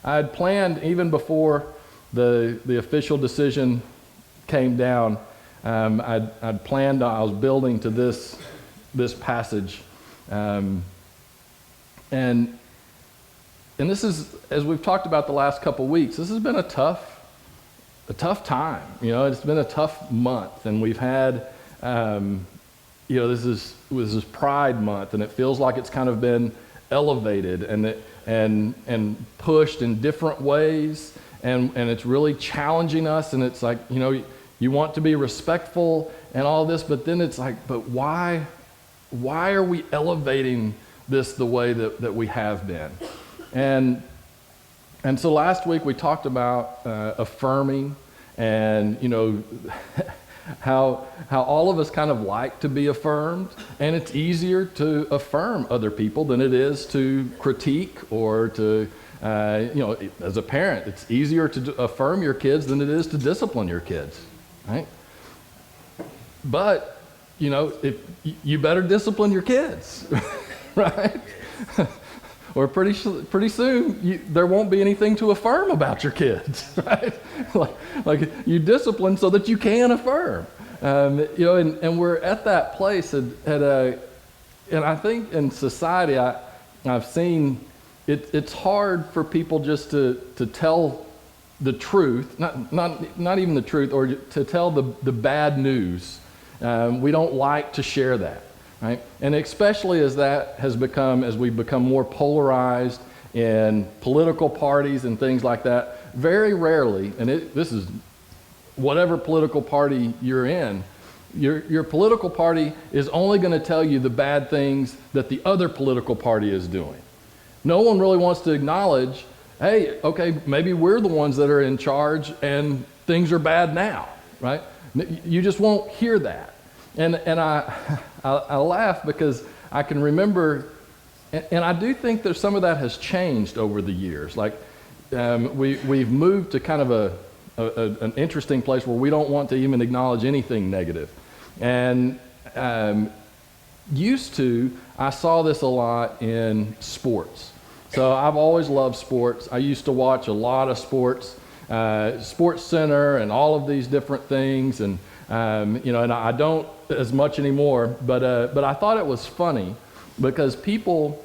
I had planned, even before the official decision came down, I'd planned, I was building to this passage. And this is, as we've talked about the last couple weeks, this has been a tough time. It's been a tough month, and we've had, this is Pride Month, and it feels like it's kind of been elevated and pushed in different ways, and it's really challenging us. And it's like, you want to be respectful and all this, but then it's like, but why are we elevating this the way that we have been? And so last week we talked about affirming, and how all of us kind of like to be affirmed, and it's easier to affirm other people than it is to critique or to, as a parent, it's easier to affirm your kids than it is to discipline your kids, right? But, if you better discipline your kids, right? Or pretty soon, there won't be anything to affirm about your kids, right? like you discipline so that you can affirm. And we're at that place and I think in society, I've seen it's hard for people just to tell the truth, not even the truth, or to tell the bad news. We don't like to share that. Right? And especially as we've become more polarized in political parties and things like that, very rarely, and this is whatever political party you're in, your political party is only going to tell you the bad things that the other political party is doing. No one really wants to acknowledge, hey, okay, maybe we're the ones that are in charge and things are bad now, right? You just won't hear that. And I laugh because I can remember, and I do think that some of that has changed over the years. Like we've moved to kind of an interesting place where we don't want to even acknowledge anything negative. And used to, I saw this a lot in sports. So I've always loved sports. I used to watch a lot of sports, Sports Center and all of these different things, and and I don't as much anymore, but I thought it was funny because people,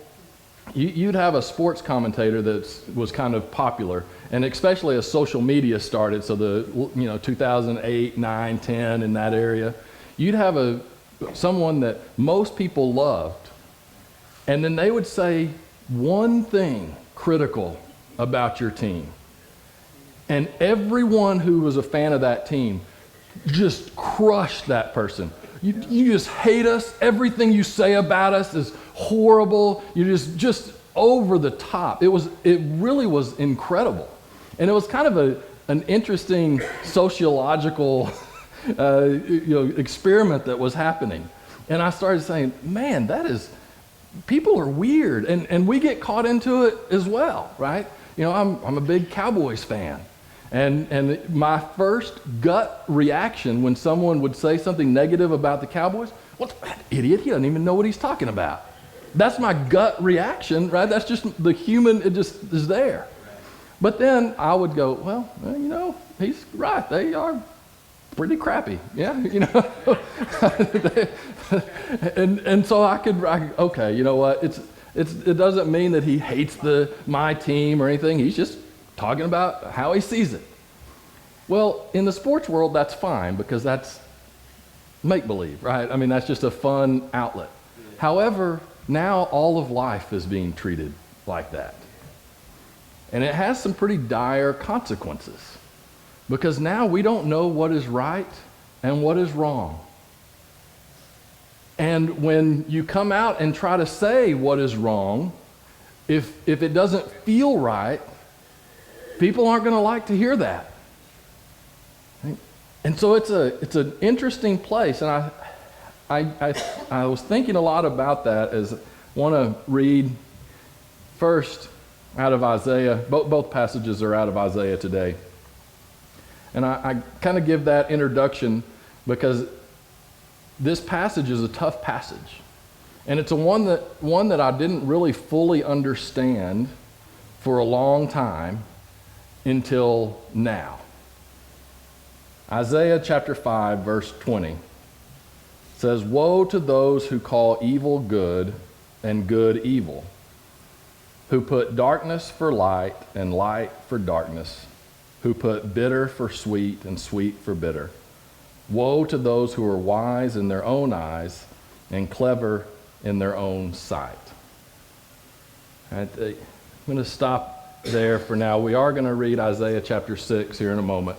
you'd have a sports commentator that was kind of popular, and especially as social media started, so 2008, 9, 10 in that area, you'd have someone that most people loved, and then they would say one thing critical about your team, and everyone who was a fan of that team just crushed that person. You just hate us. Everything you say about us is horrible. You're just over the top. It really was incredible. And it was kind of an interesting sociological experiment that was happening. And I started saying, man, people are weird. And we get caught into it as well, right? I'm a big Cowboys fan. And my first gut reaction when someone would say something negative about the Cowboys, what's that idiot? He doesn't even know what he's talking about. That's my gut reaction, right? That's just the human, it just is there. But then I would go, well, he's right. They are pretty crappy. Yeah, and so I could, okay, you know what? It doesn't mean that he hates my team or anything. He's just talking about how he sees it. Well, in the sports world, that's fine because that's make-believe, right? I mean, that's just a fun outlet. However, now all of life is being treated like that. And it has some pretty dire consequences because now we don't know what is right and what is wrong. And when you come out and try to say what is wrong, if it doesn't feel right, people aren't going to like to hear that. And so it's an interesting place, and I was thinking a lot about that as I want to read first out of Isaiah. Both passages are out of Isaiah today. And I kind of give that introduction because this passage is a tough passage. And it's one that I didn't really fully understand for a long time until now. Isaiah chapter 5, verse 20 says, "Woe to those who call evil good and good evil, who put darkness for light and light for darkness, who put bitter for sweet and sweet for bitter. Woe to those who are wise in their own eyes and clever in their own sight." I'm going to stop there for now. We are going to read Isaiah chapter 6 here in a moment.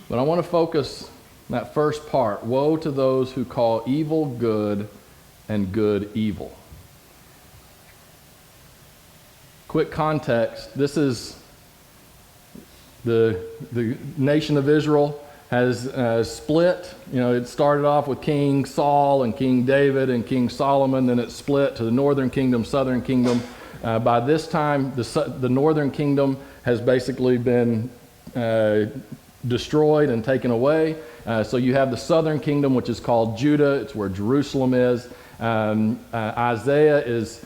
But I want to focus that first part. Woe to those who call evil good and good evil. Quick context, this is the nation of Israel has split. You know, it started off with King Saul and King David and King Solomon, then it split to the northern kingdom, southern kingdom. By this time, the northern kingdom has basically been destroyed and taken away. So you have the southern kingdom, which is called Judah. It's where Jerusalem is. Isaiah is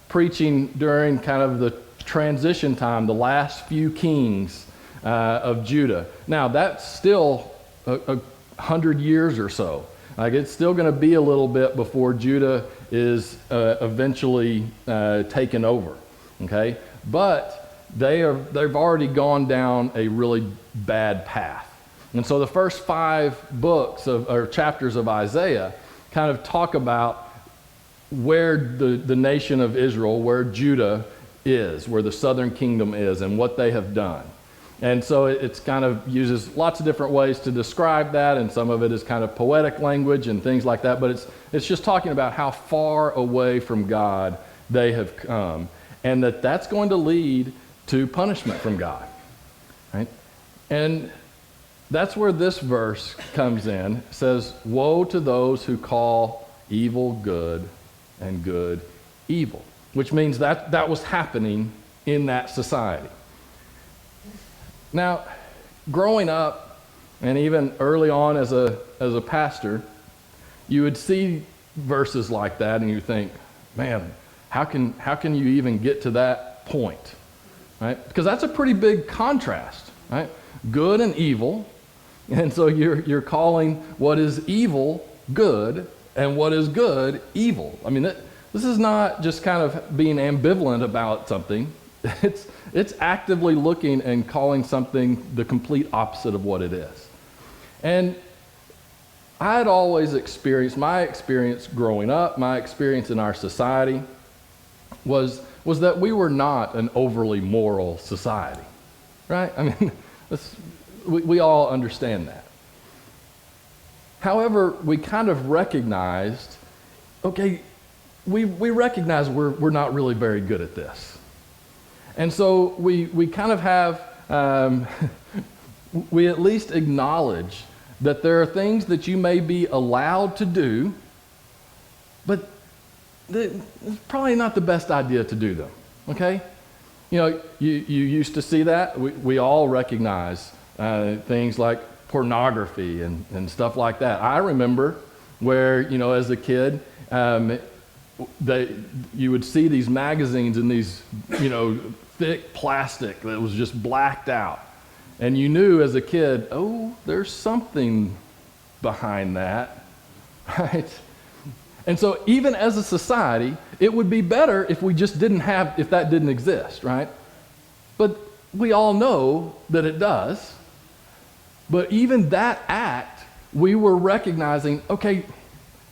preaching during kind of the transition time, the last few kings of Judah. Now, that's still 100 years or so. Like, it's still going to be a little bit before Judah is eventually taken over. Okay, but they've already gone down a really bad path. And so the first 5 books or chapters of Isaiah kind of talk about where the nation of Israel, where Judah is, where the southern kingdom is, and what they have done. And so it's kind of uses lots of different ways to describe that, and some of it is kind of poetic language and things like that, but it's just talking about how far away from God they have come, and that's going to lead to punishment from God, right? And that's where this verse comes in. It says, "Woe to those who call evil good and good evil," which means that was happening in that society. Now, growing up, and even early on as a pastor, you would see verses like that, and you think, man, how can you even get to that point, right? Because that's a pretty big contrast, right? Good and evil, and so you're calling what is evil good and what is good evil. I mean, this is not just kind of being ambivalent about something. It's actively looking and calling something the complete opposite of what it is. And I had always experienced, my experience growing up, my experience in our society was that we were not an overly moral society, right? I mean, we all understand that. However, we kind of recognized, okay, we recognize we're not really very good at this. And so we kind of have, we at least acknowledge that there are things that you may be allowed to do, but it's probably not the best idea to do them, okay? You know, you used to see that. We all recognize things like pornography and stuff like that. I remember where, you know, as a kid, you would see these magazines in these, you know, thick plastic that was just blacked out. And you knew as a kid, oh, there's something behind that, right? And so even as a society, it would be better if we just if that didn't exist, right? But we all know that it does. But even that act, we were recognizing, okay,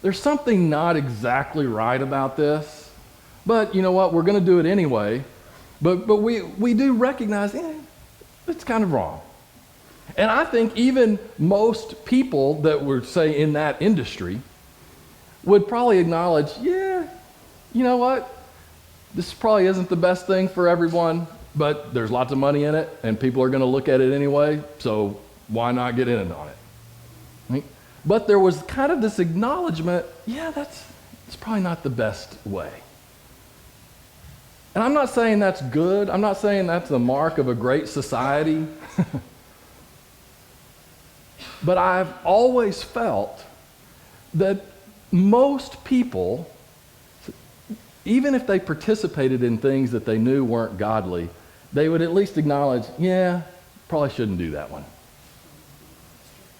there's something not exactly right about this, but you know what, we're going to do it anyway. But we do recognize, it's kind of wrong. And I think even most people that were, say, in that industry would probably acknowledge, yeah, you know what, this probably isn't the best thing for everyone, but there's lots of money in it, and people are going to look at it anyway, so why not get in on it? Right? But there was kind of this acknowledgement, yeah, that's probably not the best way. And I'm not saying that's good. I'm not saying that's the mark of a great society. But I've always felt that most people, even if they participated in things that they knew weren't godly, they would at least acknowledge, yeah, probably shouldn't do that one.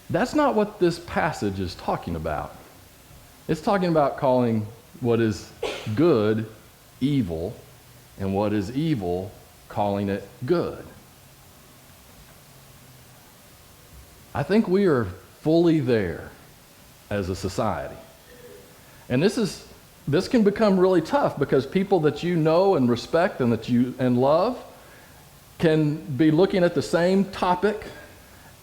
That's not what this passage is talking about. It's talking about calling what is good evil, and what is evil, calling it good. I think we are fully there as a society. And this can become really tough because people that you know and respect and that you love can be looking at the same topic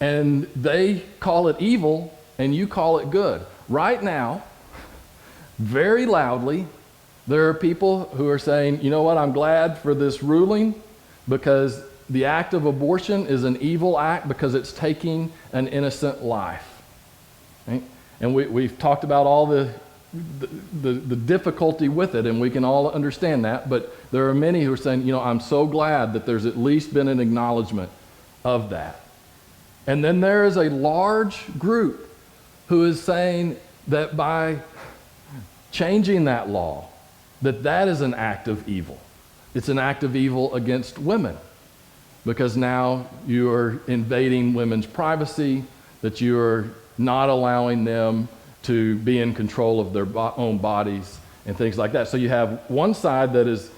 and they call it evil and you call it good. Right now, very loudly, there are people who are saying, you know what, I'm glad for this ruling because the act of abortion is an evil act because it's taking an innocent life. Right? And we've talked about all the difficulty with it, and we can all understand that, but there are many who are saying, you know, I'm so glad that there's at least been an acknowledgement of that. And then there is a large group who is saying that by changing that law, that is an act of evil. It's an act of evil against women because now you are invading women's privacy, that you are not allowing them to be in control of their own bodies and things like that. So you have one side that is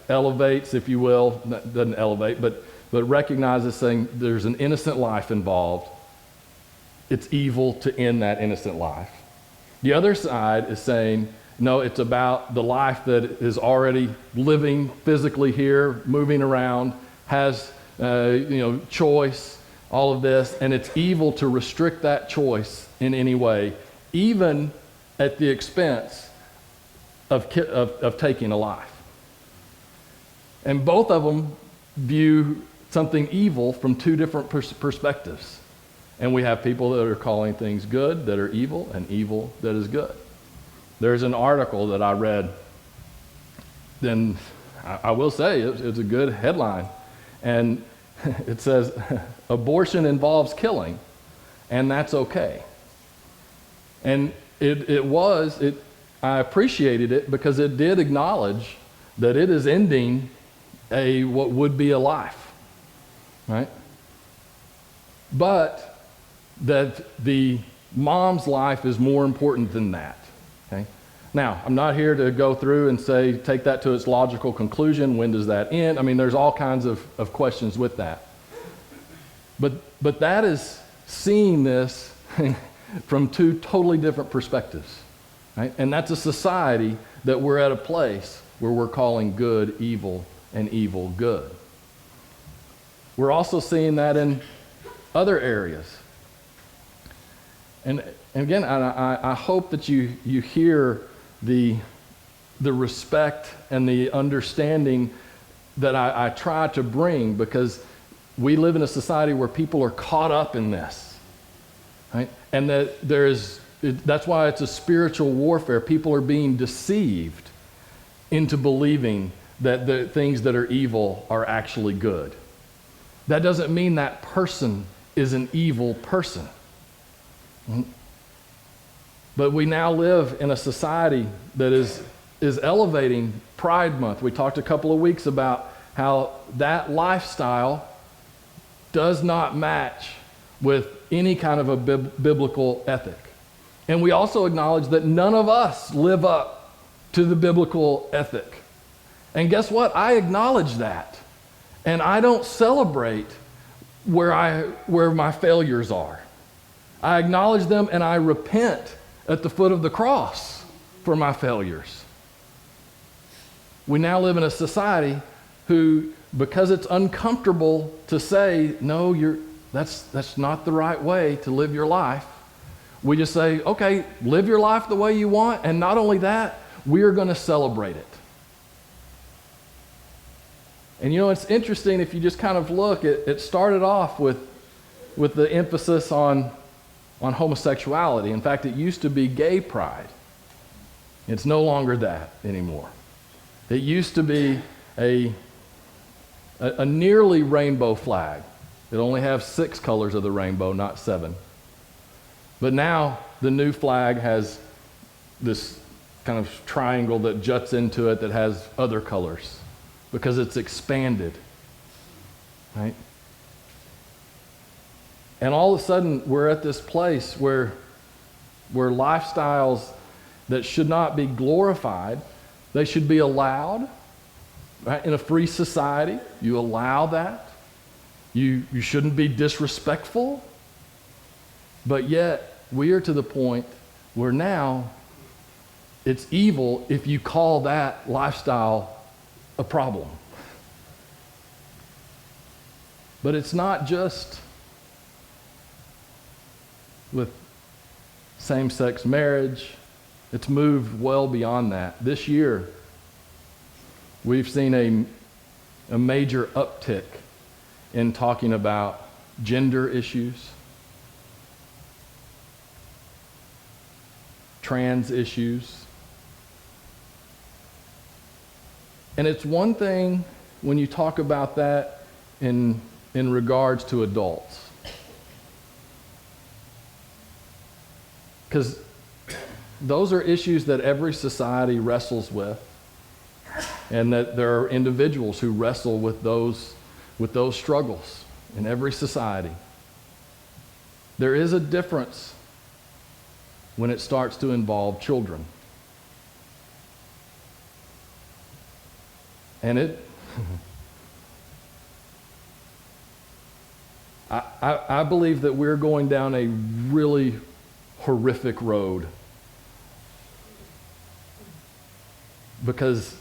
elevates, if you will, doesn't elevate, but recognizes saying there's an innocent life involved. It's evil to end that innocent life. The other side is saying, no, it's about the life that is already living physically here, moving around, has choice, all of this, and it's evil to restrict that choice in any way, even at the expense of taking a life. And both of them view something evil from two different perspectives. And we have people that are calling things good that are evil and evil that is good. There's an article that I read, then I will say it's a good headline. And it says, abortion involves killing, and that's okay. And I appreciated it because it did acknowledge that it is ending what would be a life, right? But that the mom's life is more important than that, okay? Now, I'm not here to go through and say, take that to its logical conclusion. When does that end? I mean, there's all kinds of questions with that. But that is seeing this from two totally different perspectives, right? And that's a society that we're at a place where we're calling good evil and evil good. We're also seeing that in other areas. And again, I hope that you hear the respect and the understanding that I try to bring, because we live in a society where people are caught up in this, right? And that that's why it's a spiritual warfare. People are being deceived into believing that the things that are evil are actually good. That doesn't mean that person is an evil person. But we now live in a society that is elevating Pride Month. We talked a couple of weeks about how that lifestyle does not match with any kind of a biblical ethic. And we also acknowledge that none of us live up to the biblical ethic. And guess what? I acknowledge that. And I don't celebrate where my failures are. I acknowledge them and I repent at the foot of the cross for my failures. We now live in a society who, because it's uncomfortable to say, no, that's not the right way to live your life, we just say, okay, live your life the way you want, and not only that, we are going to celebrate it. And it's interesting if you just kind of look, it started off with the emphasis on homosexuality. In fact, it used to be gay pride. It's no longer that anymore. It used to be a nearly rainbow flag. It only has 6 colors of the rainbow, not 7. But now the new flag has this kind of triangle that juts into it that has other colors because it's expanded, right? And all of a sudden, we're at this place where lifestyles that should not be glorified, they should be allowed, right? In a free society, you allow that. You shouldn't be disrespectful. But yet, we are to the point where now it's evil if you call that lifestyle a problem. But it's not just with same-sex marriage. It's moved well beyond that. This year, we've seen a major uptick in talking about gender issues, trans issues. And it's one thing when you talk about that in regards to adults. Because those are issues that every society wrestles with, and that there are individuals who wrestle with those struggles in every society. There is a difference when it starts to involve children. And I believe that we're going down a really horrific road because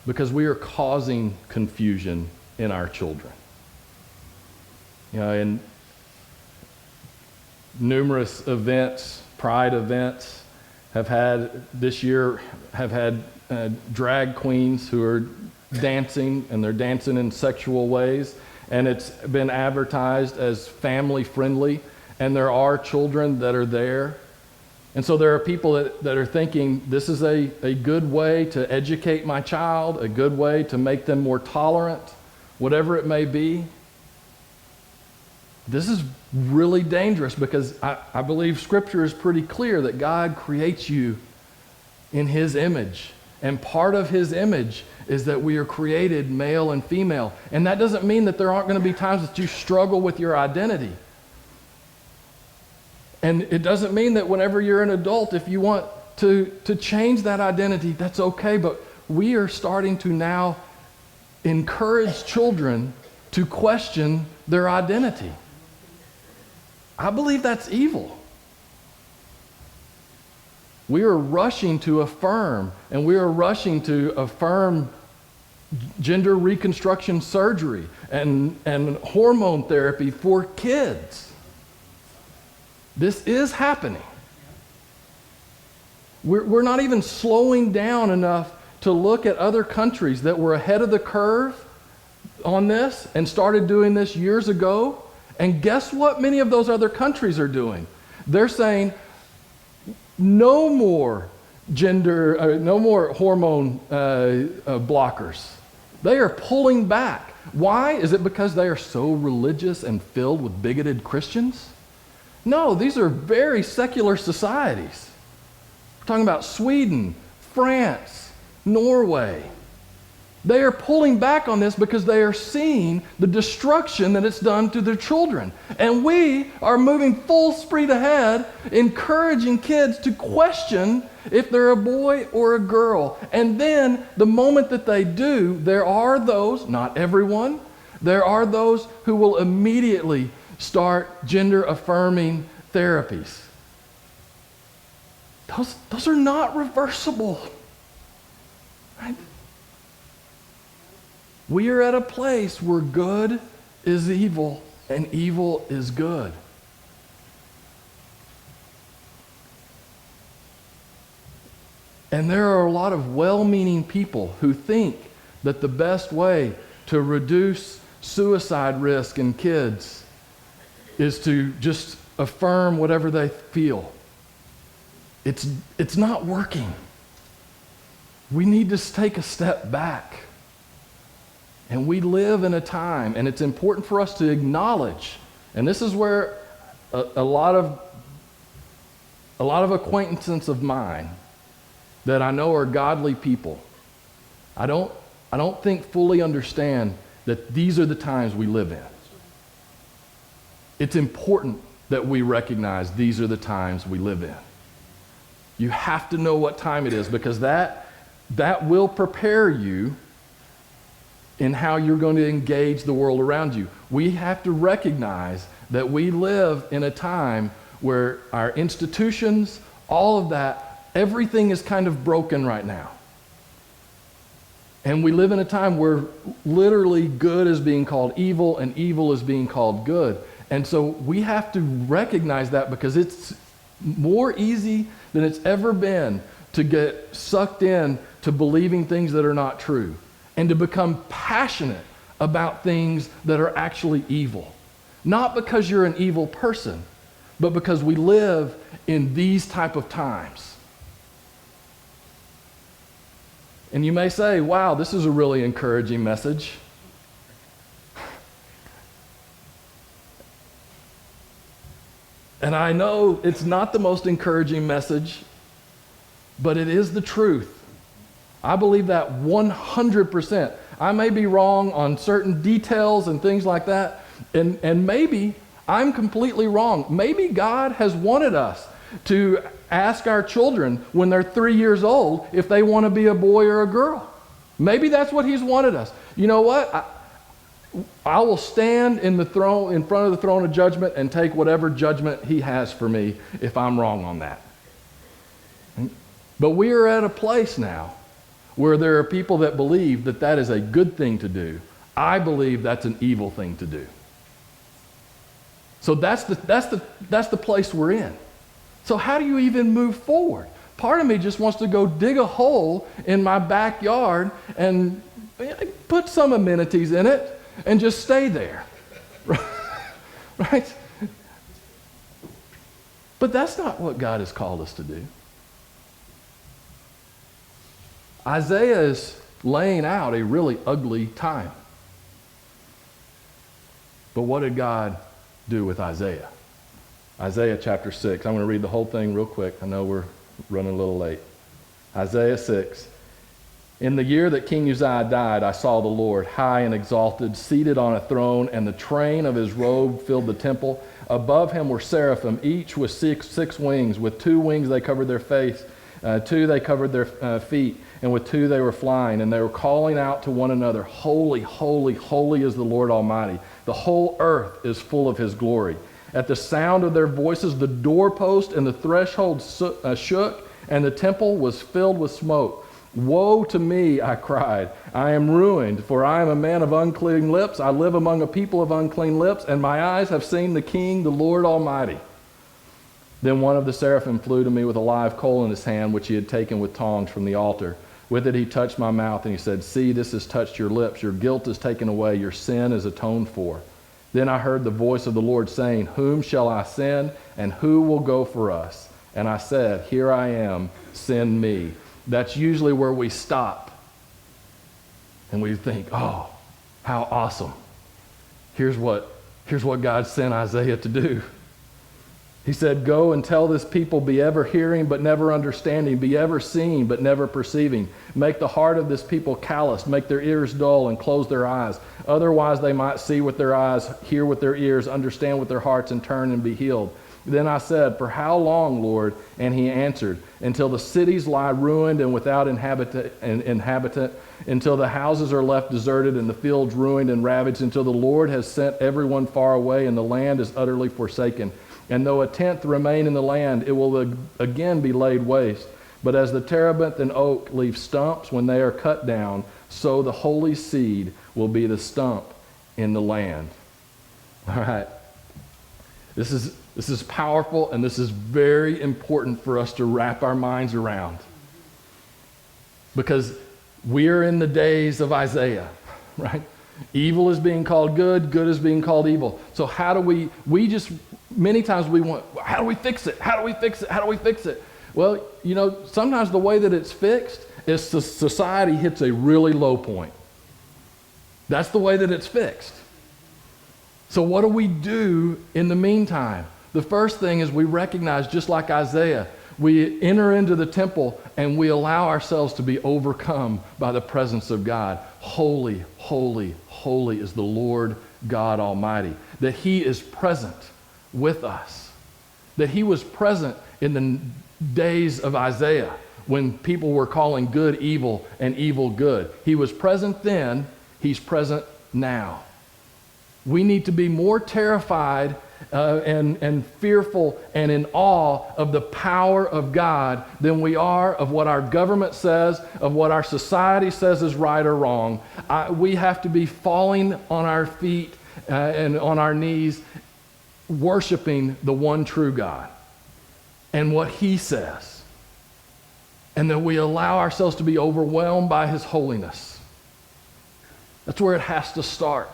we are causing confusion in our children. You know, in numerous events, pride events this year have had drag queens who are dancing, and they're dancing in sexual ways, and it's been advertised as family friendly, and there are children that are there. And so there are people that are thinking, this is a good way to educate my child, a good way to make them more tolerant, whatever it may be. This is really dangerous because I believe Scripture is pretty clear that God creates you in His image. And part of His image is that we are created male and female. And that doesn't mean that there aren't going to be times that you struggle with your identity. And it doesn't mean that whenever you're an adult, if you want to change that identity, that's okay. But we are starting to now encourage children to question their identity. I believe that's evil. We are rushing to affirm, and we are rushing to affirm gender reconstruction surgery and hormone therapy for kids. This is happening. We're not even slowing down enough to look at other countries that were ahead of the curve on this and started doing this years ago. And guess what many of those other countries are doing? They're saying no more no more hormone blockers. They are pulling back. Why? Is it because they are so religious and filled with bigoted Christians? No, these are very secular societies. We're talking about Sweden, France, Norway. They are pulling back on this because they are seeing the destruction that it's done to their children. And we are moving full speed ahead, encouraging kids to question if they're a boy or a girl. And then the moment that they do, there are those, not everyone, there are those who will immediately start gender-affirming therapies. Those are not reversible. Right? We are at a place where good is evil and evil is good. And there are a lot of well-meaning people who think that the best way to reduce suicide risk in kids is to just affirm whatever they feel. It's not working. We need to take a step back. And we live in a time, and it's important for us to acknowledge, and this is where a lot of acquaintances of mine that I know are godly people, I don't think fully understand that these are the times we live in. It's important that we recognize these are the times we live in. You have to know what time it is, because that will prepare you in how you're going to engage the world around you. We have to recognize that we live in a time where our institutions, all of that, everything is kind of broken right now. And we live in a time where literally good is being called evil and evil is being called good. And so we have to recognize that, because it's more easy than it's ever been to get sucked in to believing things that are not true and to become passionate about things that are actually evil. Not because you're an evil person, but because we live in these type of times. And you may say, wow, this is a really encouraging message. And I know it's not the most encouraging message, but it is the truth. I believe that 100%. I may be wrong on certain details and things like that, and maybe I'm completely wrong. Maybe God has wanted us to ask our children when they're 3 years old if they want to be a boy or a girl. Maybe that's what He's wanted us. You know what? I will stand in front of the throne of judgment and take whatever judgment He has for me if I'm wrong on that. But we are at a place now where there are people that believe that that is a good thing to do. I believe that's an evil thing to do. So that's the place we're in. So how do you even move forward? Part of me just wants to go dig a hole in my backyard and put some amenities in it and just stay there. Right? But that's not what God has called us to do. Isaiah is laying out a really ugly time. But what did God do with Isaiah? Isaiah chapter 6. I'm going to read the whole thing real quick. I know we're running a little late. Isaiah 6. In the year that King Uzziah died, I saw the Lord high and exalted, seated on a throne, and the train of His robe filled the temple. Above Him were seraphim, each with six wings. With 2 wings they covered their face, 2 they covered their feet, and with 2 they were flying. And they were calling out to one another, Holy, holy, holy is the Lord Almighty. The whole earth is full of His glory. At the sound of their voices, the doorpost and the threshold shook, and the temple was filled with smoke. Woe to me, I cried. I am ruined, for I am a man of unclean lips. I live among a people of unclean lips, and my eyes have seen the King, the Lord Almighty. Then one of the seraphim flew to me with a live coal in his hand, which he had taken with tongs from the altar. With it he touched my mouth, and he said, See, this has touched your lips. Your guilt is taken away. Your sin is atoned for. Then I heard the voice of the Lord saying, Whom shall I send, and who will go for us? And I said, Here I am, send me. That's usually where we stop. And we think, oh, how awesome. Here's what God sent Isaiah to do. He said, Go and tell this people, be ever hearing but never understanding, be ever seeing but never perceiving. Make the heart of this people callous, make their ears dull and close their eyes. Otherwise they might see with their eyes, hear with their ears, understand with their hearts, and turn and be healed. Then I said, For how long, Lord? And He answered, Until the cities lie ruined and without inhabitant, until the houses are left deserted and the fields ruined and ravaged, until the Lord has sent everyone far away and the land is utterly forsaken. And though 1/10 remain in the land, it will again be laid waste. But as the terebinth and oak leave stumps when they are cut down, so the holy seed will be the stump in the land. All right. This is powerful, and this is very important for us to wrap our minds around. Because we are in the days of Isaiah, right? Evil is being called good, good is being called evil. So how do many times we want, how do we fix it? How do we fix it? How do we fix it? Well, sometimes the way that it's fixed is society hits a really low point. That's the way that it's fixed. So what do we do in the meantime? The first thing is we recognize, just like Isaiah, we enter into the temple and we allow ourselves to be overcome by the presence of God. Holy, holy, holy is the Lord God Almighty. That he is present with us. That he was present in the days of Isaiah when people were calling good evil and evil good. He was present then, he's present now. We need to be more terrified and fearful and in awe of the power of God than we are of what our government says, of what our society says is right or wrong. We have to be falling on our feet and on our knees, worshiping the one true God and what he says. And that we allow ourselves to be overwhelmed by his holiness. That's where it has to start.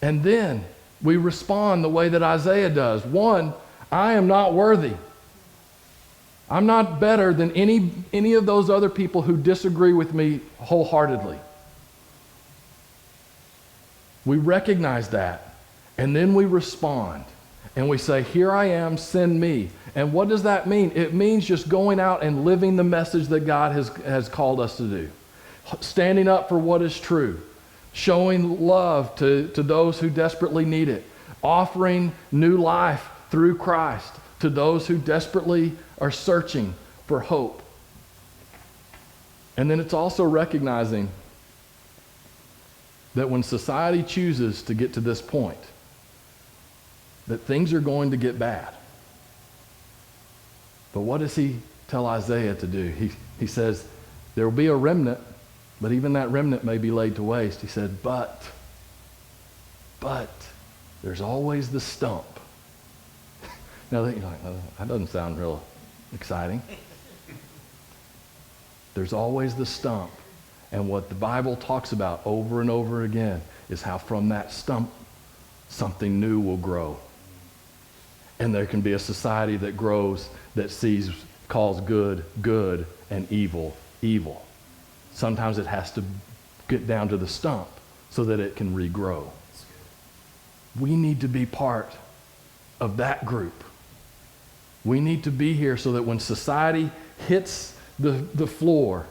And then we respond the way that Isaiah does. One, I am not worthy. I'm not better than any of those other people who disagree with me wholeheartedly. We recognize that. And then we respond. And we say, here I am, send me. And what does that mean? It means just going out and living the message that God has called us to do. Standing up for what is true. Showing love to those who desperately need it. Offering new life through Christ to those who desperately are searching for hope. And then it's also recognizing that when society chooses to get to this point, that things are going to get bad. But what does he tell Isaiah to do? He says, there will be a remnant, but even that remnant may be laid to waste. He said, but, there's always the stump. Now, you're like, oh, that doesn't sound real exciting. There's always the stump. And what the Bible talks about over and over again is how from that stump, something new will grow. And there can be a society that grows, that calls good, good, and evil, evil. Sometimes it has to get down to the stump so that it can regrow. We need to be part of that group. We need to be here so that when society hits the floor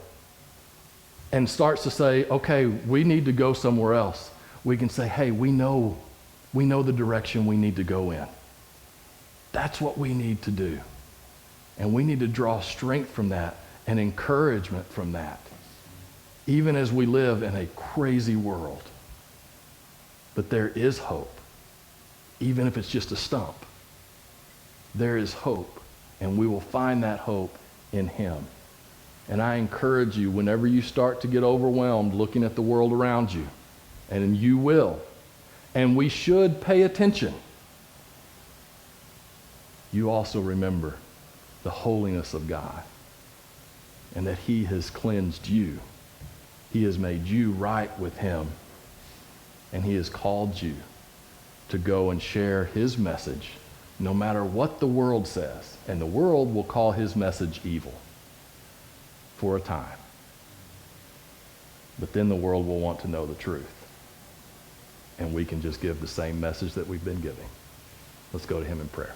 and starts to say, okay, we need to go somewhere else, we can say, hey, we know the direction we need to go in. That's what we need to do. And we need to draw strength from that and encouragement from that, even as we live in a crazy world. But there is hope, even if it's just a stump. There is hope, and we will find that hope in him. And I encourage you, whenever you start to get overwhelmed looking at the world around you, and you will, and we should pay attention, you also remember the holiness of God and that he has cleansed you. He has made you right with him, and he has called you to go and share his message no matter what the world says. And the world will call his message evil for a time. But then the world will want to know the truth. And we can just give the same message that we've been giving. Let's go to him in prayer.